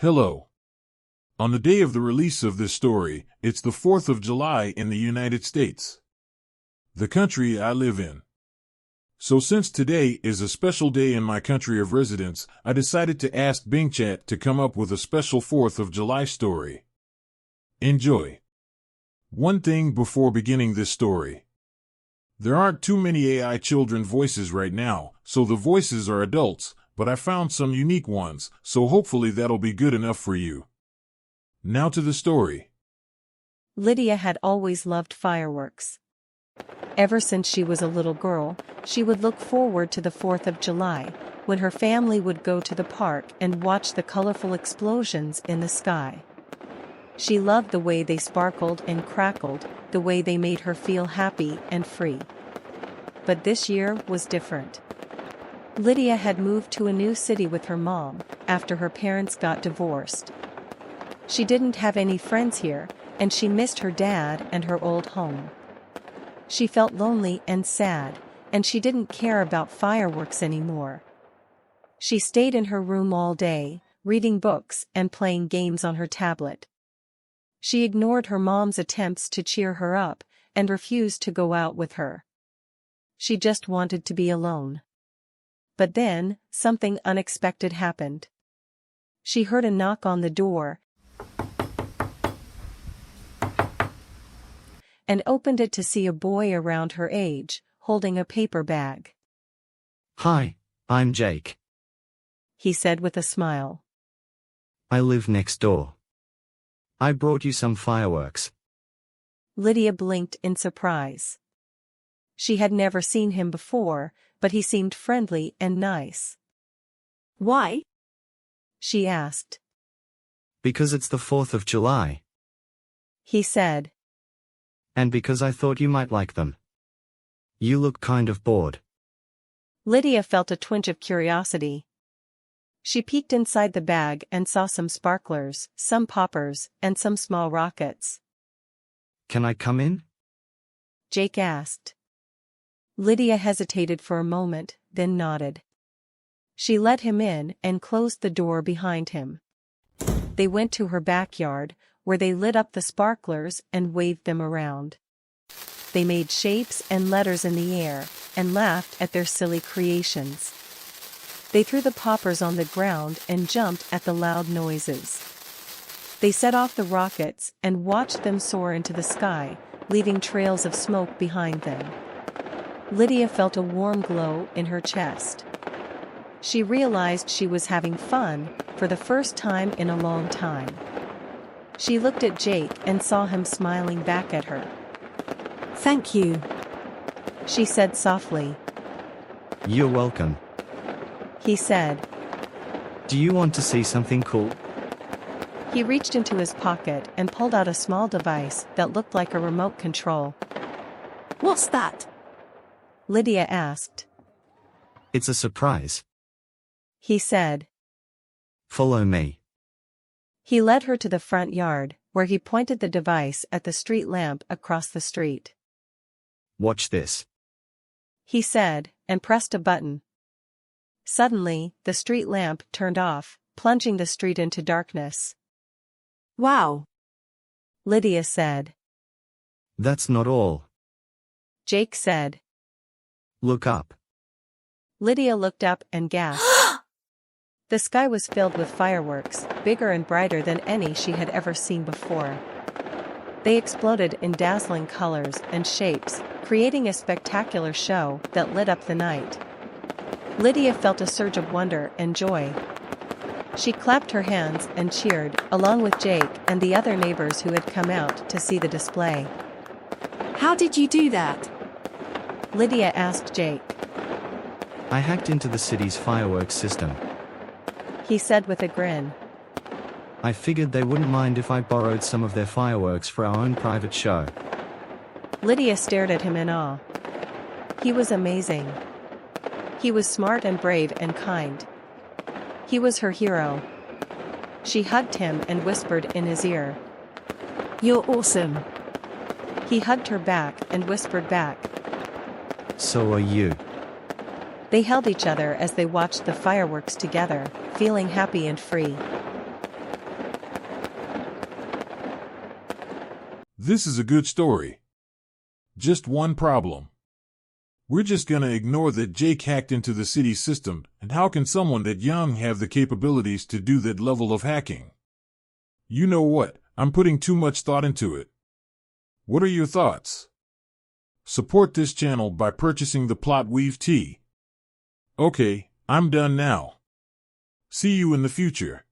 Hello. On the day of the release of this story, it's the 4th of July in the United States, the country I live in. So since today is a special day in my country of residence, I decided to ask Bing Chat to come up with a special 4th of July story. Enjoy. One thing before beginning this story. There aren't too many AI children voices right now, so the voices are adults, but I found some unique ones, so hopefully that'll be good enough for you. Now to the story. Lydia had always loved fireworks. Ever since she was a little girl, she would look forward to the 4th of July, when her family would go to the park and watch the colorful explosions in the sky. She loved the way they sparkled and crackled, the way they made her feel happy and free. But this year was different. Lydia had moved to a new city with her mom, after her parents got divorced. She didn't have any friends here, and she missed her dad and her old home. She felt lonely and sad, and she didn't care about fireworks anymore. She stayed in her room all day, reading books and playing games on her tablet. She ignored her mom's attempts to cheer her up, and refused to go out with her. She just wanted to be alone. But then, something unexpected happened. She heard a knock on the door, and opened it to see a boy around her age, holding a paper bag. "Hi, I'm Jake. He said with a smile. I live next door. I brought you some fireworks." Lydia blinked in surprise. She had never seen him before, but he seemed friendly and nice. "Why?" she asked. "Because it's the 4th of July. He said. And because I thought you might like them. You look kind of bored." Lydia felt a twinge of curiosity. She peeked inside the bag and saw some sparklers, some poppers, and some small rockets. "Can I come in?" Jake asked. Lydia hesitated for a moment, then nodded. She let him in and closed the door behind him. They went to her backyard, where they lit up the sparklers and waved them around. They made shapes and letters in the air, and laughed at their silly creations. They threw the poppers on the ground and jumped at the loud noises. They set off the rockets and watched them soar into the sky, leaving trails of smoke behind them. Lydia felt a warm glow in her chest. She realized she was having fun, for the first time in a long time. She looked at Jake and saw him smiling back at her. "Thank you," she said softly. "You're welcome." He said. "Do you want to see something cool?" He reached into his pocket and pulled out a small device that looked like a remote control. "What's that?" Lydia asked. "It's a surprise. He said. Follow me." He led her to the front yard, where he pointed the device at the street lamp across the street. "Watch this." He said, and pressed a button. Suddenly, the street lamp turned off, plunging the street into darkness. "Wow," Lydia said. "That's not all. Jake said. Look up." Lydia looked up and gasped. The sky was filled with fireworks, bigger and brighter than any she had ever seen before. They exploded in dazzling colors and shapes, creating a spectacular show that lit up the night. Lydia felt a surge of wonder and joy. She clapped her hands and cheered, along with Jake and the other neighbors who had come out to see the display. "How did you do that?" Lydia asked Jake. "I hacked into the city's fireworks system. He said with a grin. I figured they wouldn't mind if I borrowed some of their fireworks for our own private show." Lydia stared at him in awe. He was amazing. He was smart and brave and kind. He was her hero. She hugged him and whispered in his ear. "You're awesome." He hugged her back and whispered back. "So are you." They held each other as they watched the fireworks together, feeling happy and free. This is a good story. Just one problem. We're just gonna ignore that Jake hacked into the city system, and how can someone that young have the capabilities to do that level of hacking? You know what, I'm putting too much thought into it. What are your thoughts? Support this channel by purchasing the Plot Weave tee. Okay, I'm done now. See you in the future.